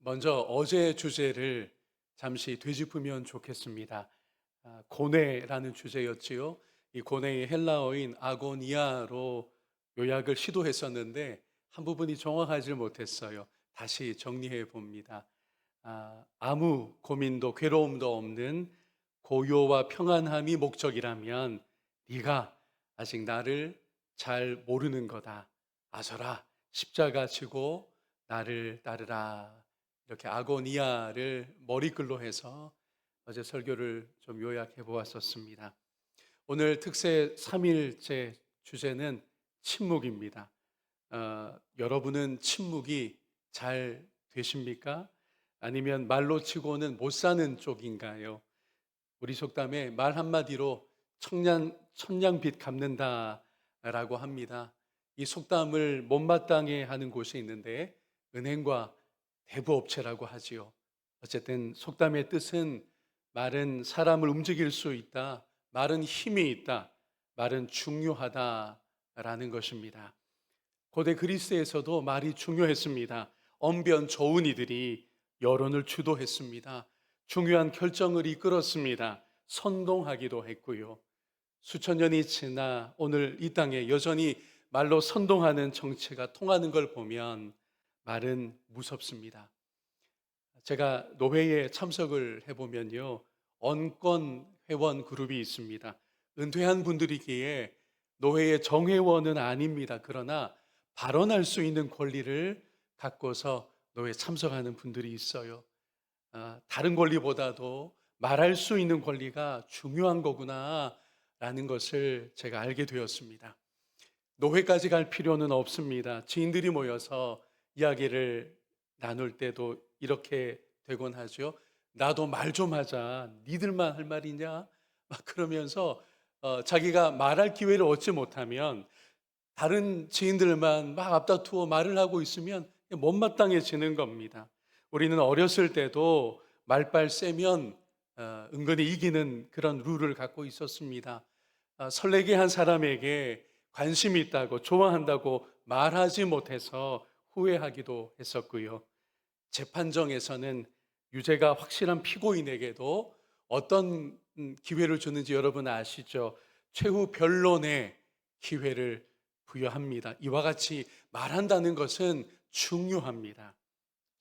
먼저 어제 주제를 잠시 되짚으면 좋겠습니다. 고뇌라는 주제였지요. 이 고뇌의 헬라어인 아고니아로 요약을 시도했었는데 한 부분이 정확하지 못했어요. 다시 정리해 봅니다. 아무 고민도 괴로움도 없는 고요와 평안함이 목적이라면 네가 아직 나를 잘 모르는 거다. 아서라 십자가 지고 나를 따르라. 이렇게 아고니아를 머리글로 해서 어제 설교를 좀 요약해 보았었습니다. 오늘 특세 3일째 주제는 침묵입니다. 여러분은 침묵이 잘 되십니까? 아니면 말로 치고는 못 사는 쪽인가요? 우리 속담에 말 한마디로 천냥빚 갚는다라고 합니다. 이 속담을 못마땅해 하는 곳이 있는데 은행과 대부업체라고 하지요. 어쨌든 속담의 뜻은 말은 사람을 움직일 수 있다. 말은 힘이 있다. 말은 중요하다라는 것입니다. 고대 그리스에서도 말이 중요했습니다. 언변 좋은 이들이 여론을 주도했습니다. 중요한 결정을 이끌었습니다. 선동하기도 했고요. 수천 년이 지나 오늘 이 땅에 여전히 말로 선동하는 정치가 통하는 걸 보면 말은 무섭습니다. 제가 노회에 참석을 해보면요, 언권 회원 그룹이 있습니다. 은퇴한 분들이기에 노회의 정회원은 아닙니다. 그러나 발언할 수 있는 권리를 갖고서 노회에 참석하는 분들이 있어요. 다른 권리보다도 말할 수 있는 권리가 중요한 거구나 라는 것을 제가 알게 되었습니다. 노회까지 갈 필요는 없습니다. 지인들이 모여서 이야기를 나눌 때도 이렇게 되곤 하죠. 나도 말 좀 하자. 니들만 할 말이냐? 막 그러면서 자기가 말할 기회를 얻지 못하면 다른 지인들만 막 앞다투어 말을 하고 있으면 못마땅해지는 겁니다. 우리는 어렸을 때도 말빨 세면 은근히 이기는 그런 룰을 갖고 있었습니다. 설레게 한 사람에게 관심이 있다고 좋아한다고 말하지 못해서 후회하기도 했었고요. 재판정에서는 유죄가 확실한 피고인에게도 어떤 기회를 주는지 여러분 아시죠? 최후 변론의 기회를 부여합니다. 이와 같이 말한다는 것은 중요합니다.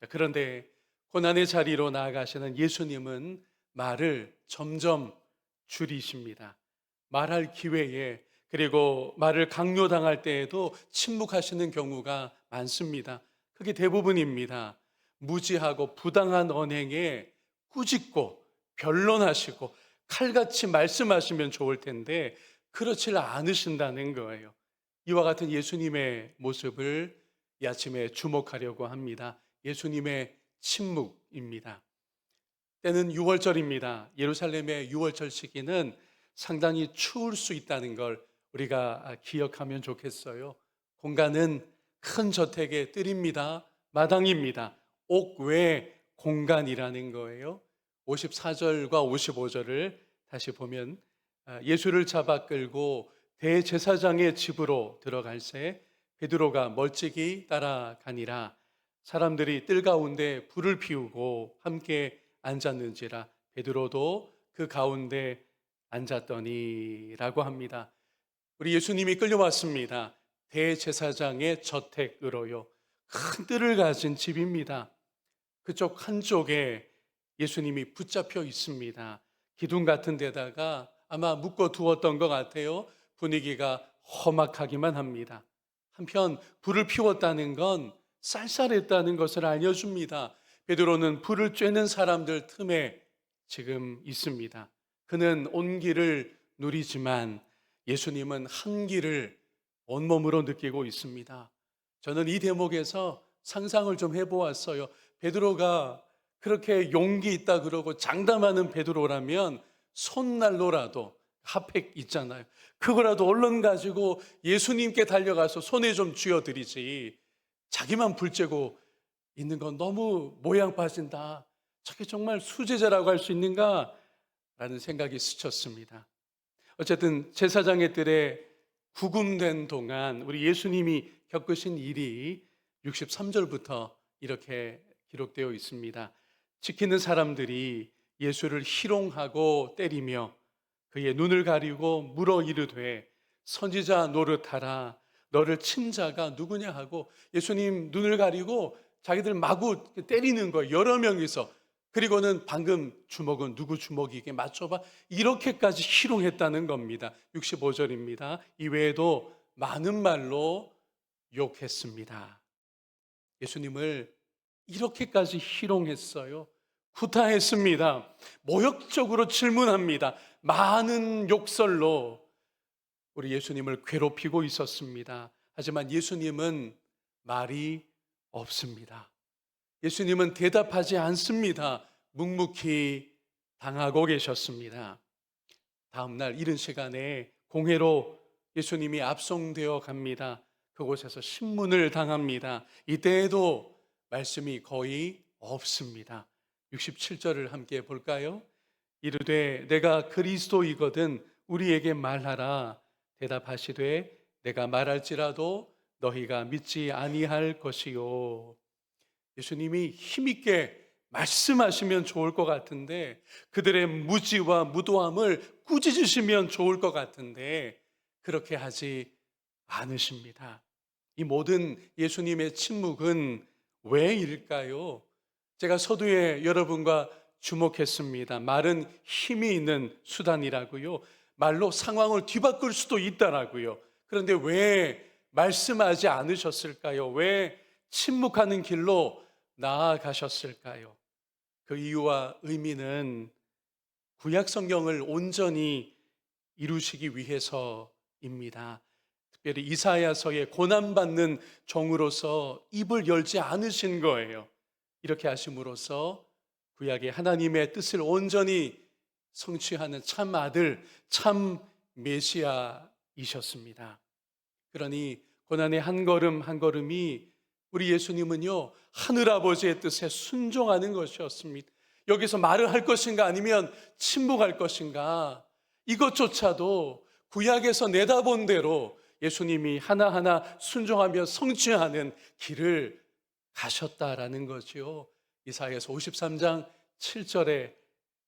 그런데 고난의 자리로 나아가시는 예수님은 말을 점점 줄이십니다. 말할 기회에, 그리고 말을 강요당할 때에도 침묵하시는 경우가 많습니다. 그게 대부분입니다. 무지하고 부당한 언행에 꾸짖고 변론하시고 칼같이 말씀하시면 좋을 텐데 그렇지 않으신다는 거예요. 이와 같은 예수님의 모습을 이 아침에 주목하려고 합니다. 예수님의 침묵입니다. 때는 6월절입니다. 예루살렘의 6월절 시기는 상당히 추울 수 있다는 걸 우리가 기억하면 좋겠어요. 공간은 큰 저택의 뜰입니다. 마당입니다. 옥외 공간이라는 거예요. 54절과 55절을 다시 보면 예수를 잡아 끌고 대제사장의 집으로 들어갈새 베드로가 멀찍이 따라가니라. 사람들이 뜰 가운데 불을 피우고 함께 앉았는지라. 베드로도 그 가운데 앉았더니라고 합니다. 우리 예수님이 끌려왔습니다. 대제사장의 저택으로요. 큰 뜰을 가진 집입니다. 그쪽 한쪽에 예수님이 붙잡혀 있습니다. 기둥 같은 데다가 아마 묶어 두었던 것 같아요. 분위기가 험악하기만 합니다. 한편 불을 피웠다는 건 쌀쌀했다는 것을 알려줍니다. 베드로는 불을 쬐는 사람들 틈에 지금 있습니다. 그는 온기를 누리지만 예수님은 한기를 온몸으로 느끼고 있습니다. 저는 이 대목에서 상상을 좀 해보았어요. 베드로가 그렇게 용기 있다 그러고 장담하는 베드로라면 손난로라도 핫팩 있잖아요. 그거라도 얼른 가지고 예수님께 달려가서 손에 좀 쥐어드리지. 자기만 불 쬐고 있는 건 너무 모양 빠진다. 저게 정말 수제자라고 할 수 있는가? 라는 생각이 스쳤습니다. 어쨌든 제사장의 뜰에 구금된 동안 우리 예수님이 겪으신 일이 63절부터 이렇게 기록되어 있습니다. 지키는 사람들이 예수를 희롱하고 때리며 그의 눈을 가리고 물어 이르되 선지자 노릇하라, 너를 친 자가 누구냐 하고 예수님 눈을 가리고 자기들 마구 때리는 거예요. 여러 명이서. 그리고는 방금 주먹은 누구 주먹이게 맞춰봐, 이렇게까지 희롱했다는 겁니다. 65절입니다. 이외에도 많은 말로 욕했습니다. 예수님을 이렇게까지 희롱했어요. 구타했습니다. 모욕적으로 질문합니다. 많은 욕설로 우리 예수님을 괴롭히고 있었습니다. 하지만 예수님은 말이 없습니다. 예수님은 대답하지 않습니다. 묵묵히 당하고 계셨습니다. 다음 날 이른 시간에 공회로 예수님이 압송되어 갑니다. 그곳에서 신문을 당합니다. 이때에도 말씀이 거의 없습니다. 67절을 함께 볼까요? 이르되 내가 그리스도이거든 우리에게 말하라. 대답하시되 내가 말할지라도 너희가 믿지 아니할 것이요. 예수님이 힘있게 말씀하시면 좋을 것 같은데, 그들의 무지와 무도함을 꾸짖으시면 좋을 것 같은데 그렇게 하지 않으십니다. 이 모든 예수님의 침묵은 왜일까요? 제가 서두에 여러분과 주목했습니다. 말은 힘이 있는 수단이라고요. 말로 상황을 뒤바꿀 수도 있다라고요. 그런데 왜 말씀하지 않으셨을까요? 왜 침묵하는 길로 나아가셨을까요? 그 이유와 의미는 구약 성경을 온전히 이루시기 위해서입니다. 특별히 이사야서의 고난받는 종으로서 입을 열지 않으신 거예요. 이렇게 하심으로써 구약의 하나님의 뜻을 온전히 성취하는 참 아들, 참 메시아이셨습니다. 그러니 고난의 한 걸음 한 걸음이 우리 예수님은요, 하늘아버지의 뜻에 순종하는 것이었습니다. 여기서 말을 할 것인가 아니면 침묵할 것인가, 이것조차도 구약에서 내다본 대로 예수님이 하나하나 순종하며 성취하는 길을 가셨다라는 거지요. 이사야서 53장 7절에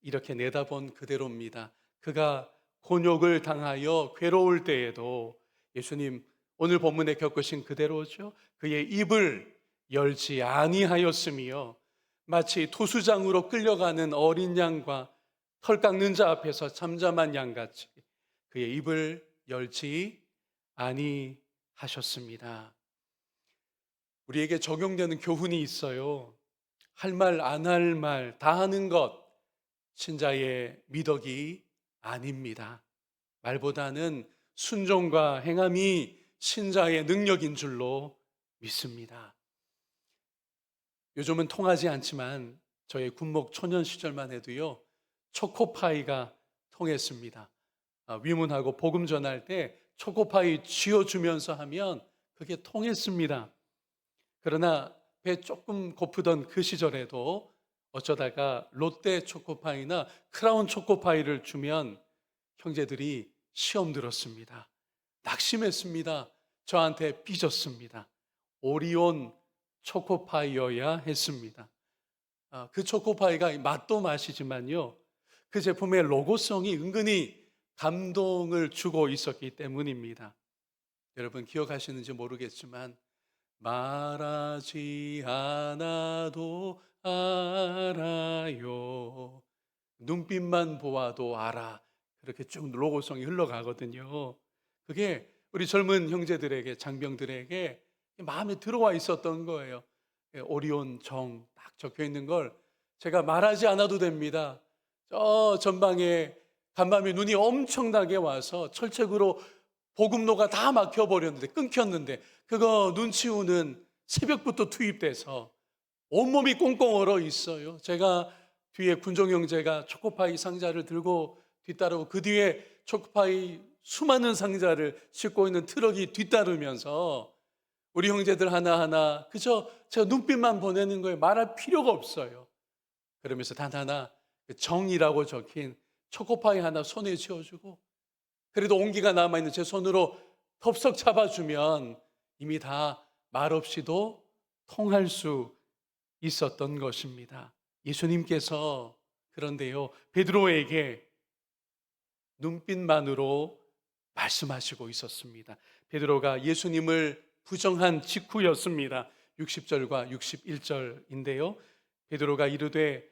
이렇게 내다본 그대로입니다. 그가 곤욕을 당하여 괴로울 때에도 예수님 오늘 본문에 겪으신 그대로죠. 그의 입을 열지 아니하였으며 마치 토수장으로 끌려가는 어린 양과 털 깎는 자 앞에서 잠잠한 양같이 그의 입을 열지 아니하셨습니다. 우리에게 적용되는 교훈이 있어요. 할 말 안 할 말 다 하는 것, 신자의 미덕이 아닙니다. 말보다는 순종과 행함이 신자의 능력인 줄로 믿습니다. 요즘은 통하지 않지만 저의 군목 초년 시절만 해도요, 초코파이가 통했습니다. 위문하고 복음 전할 때 초코파이 쥐어주면서 하면 그게 통했습니다. 그러나 배 조금 고프던 그 시절에도 어쩌다가 롯데 초코파이나 크라운 초코파이를 주면 형제들이 시험 들었습니다. 낙심했습니다. 저한테 삐졌습니다. 오리온 초코파이여야 했습니다. 그 초코파이가 맛도 맛이지만요, 그 제품의 로고성이 은근히 감동을 주고 있었기 때문입니다. 여러분 기억하시는지 모르겠지만 말하지 않아도 알아요. 눈빛만 보아도 알아. 그렇게 쭉 로고송이 흘러가거든요. 그게 우리 젊은 형제들에게, 장병들에게 마음에 들어와 있었던 거예요. 오리온 정 딱 적혀 있는 걸 제가 말하지 않아도 됩니다. 저 전방에 간밤에 눈이 엄청나게 와서 철책으로 보급로가 다 막혀버렸는데, 끊겼는데 그거 눈치 우는 새벽부터 투입돼서 온몸이 꽁꽁 얼어 있어요. 제가 뒤에 군종 형제가 초코파이 상자를 들고 뒤따르고 그 뒤에 초코파이 수많은 상자를 싣고 있는 트럭이 뒤따르면서 우리 형제들 하나하나 그저 제가 눈빛만 보내는 거예요. 말할 필요가 없어요. 그러면서 단 하나 정이라고 적힌 초코파이 하나 손에 쥐어주고, 그래도 온기가 남아있는 제 손으로 덥석 잡아주면 이미 다 말 없이도 통할 수 있었던 것입니다. 예수님께서 그런데요, 베드로에게 눈빛만으로 말씀하시고 있었습니다. 베드로가 예수님을 부정한 직후였습니다. 60절과 61절인데요. 베드로가 이르되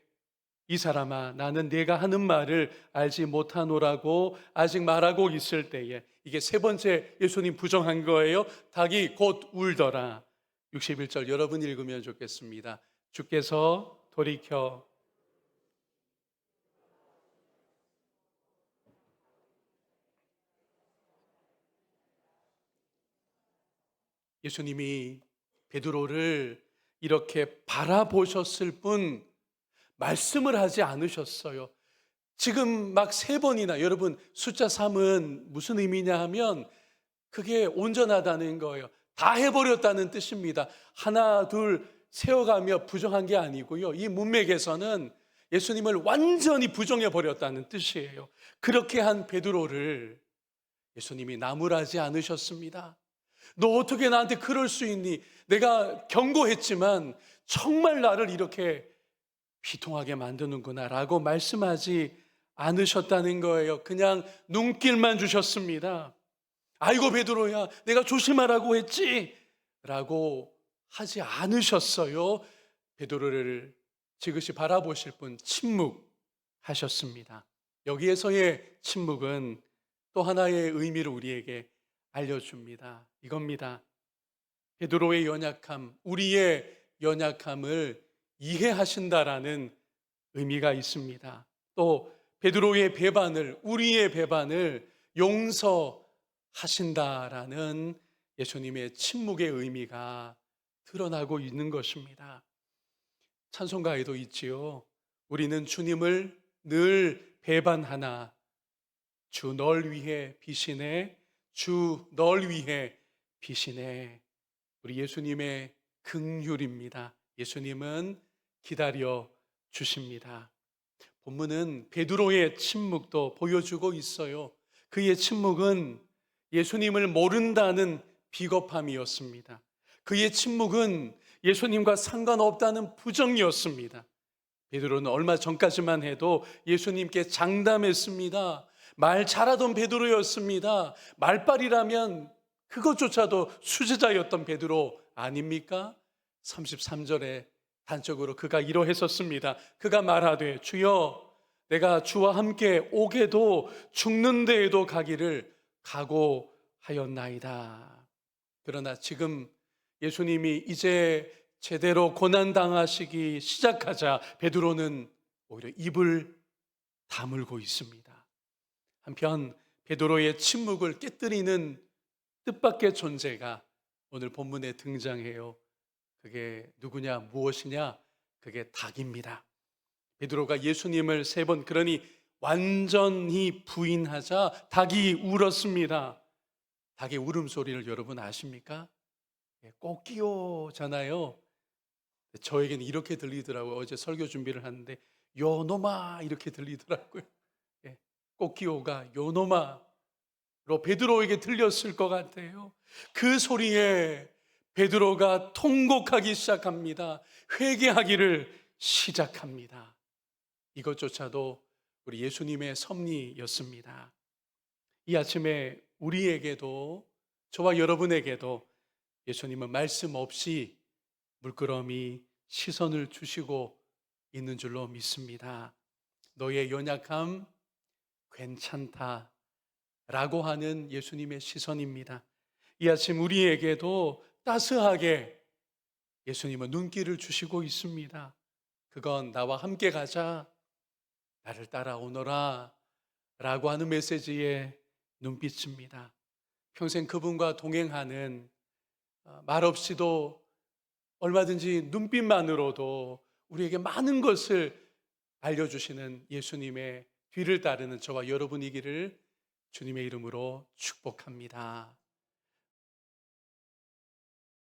이 사람아 나는 네가 하는 말을 알지 못하노라고 아직 말하고 있을 때에, 이게 세 번째 예수님 부정한 거예요. 닭이 곧 울더라. 61절 여러분 읽으면 좋겠습니다. 주께서 돌이켜 예수님이 베드로를 이렇게 바라보셨을 뿐 말씀을 하지 않으셨어요. 지금 막 세 번이나, 여러분 숫자 3은 무슨 의미냐 하면 그게 온전하다는 거예요. 다 해버렸다는 뜻입니다. 하나 둘 세어가며 부정한 게 아니고요. 이 문맥에서는 예수님을 완전히 부정해 버렸다는 뜻이에요. 그렇게 한 베드로를 예수님이 나무라지 않으셨습니다. 너 어떻게 나한테 그럴 수 있니? 내가 경고했지만 정말 나를 이렇게 비통하게 만드는구나 라고 말씀하지 않으셨다는 거예요. 그냥 눈길만 주셨습니다. 아이고 베드로야, 내가 조심하라고 했지 라고 하지 않으셨어요. 베드로를 지그시 바라보실 분 침묵하셨습니다. 여기에서의 침묵은 또 하나의 의미를 우리에게 알려줍니다. 이겁니다. 베드로의 연약함, 우리의 연약함을 이해하신다라는 의미가 있습니다. 또 베드로의 배반을, 우리의 배반을 용서하신다라는 예수님의 침묵의 의미가 드러나고 있는 것입니다. 찬송가에도 있지요. 우리는 주님을 늘 배반하나 주 널 위해 비시네, 주 널 위해 비시네. 우리 예수님의 긍휼입니다. 예수님은 기다려 주십니다. 본문은 베드로의 침묵도 보여주고 있어요. 그의 침묵은 예수님을 모른다는 비겁함이었습니다. 그의 침묵은 예수님과 상관없다는 부정이었습니다. 베드로는 얼마 전까지만 해도 예수님께 장담했습니다. 말 잘하던 베드로였습니다. 말빨이라면 그것조차도 수제자였던 베드로 아닙니까? 33절에 단적으로 그가 이러했었습니다. 그가 말하되 주여 내가 주와 함께 오게도 죽는 데에도 가기를 각오하였나이다. 그러나 지금 예수님이 이제 제대로 고난당하시기 시작하자 베드로는 오히려 입을 다물고 있습니다. 한편 베드로의 침묵을 깨뜨리는 뜻밖의 존재가 오늘 본문에 등장해요. 그게 누구냐, 무엇이냐? 그게 닭입니다. 베드로가 예수님을 세 번, 그러니 완전히 부인하자 닭이 울었습니다. 닭의 울음소리를 여러분 아십니까? 꼬끼요잖아요. 저에게는 이렇게 들리더라고요. 어제 설교 준비를 하는데 요노마 이렇게 들리더라고요. 꼬끼요가 요노마로 베드로에게 들렸을 것 같아요. 그 소리에 베드로가 통곡하기 시작합니다. 회개하기를 시작합니다. 이것조차도 우리 예수님의 섭리였습니다. 이 아침에 우리에게도, 저와 여러분에게도 예수님은 말씀 없이 물끄러미 시선을 주시고 있는 줄로 믿습니다. 너의 연약함 괜찮다 라고 하는 예수님의 시선입니다. 이 아침 우리에게도 따스하게 예수님은 눈길을 주시고 있습니다. 그건 나와 함께 가자, 나를 따라오너라 라고 하는 메시지의 눈빛입니다. 평생 그분과 동행하는, 말없이도 얼마든지 눈빛만으로도 우리에게 많은 것을 알려주시는 예수님의 뒤를 따르는 저와 여러분이기를 주님의 이름으로 축복합니다.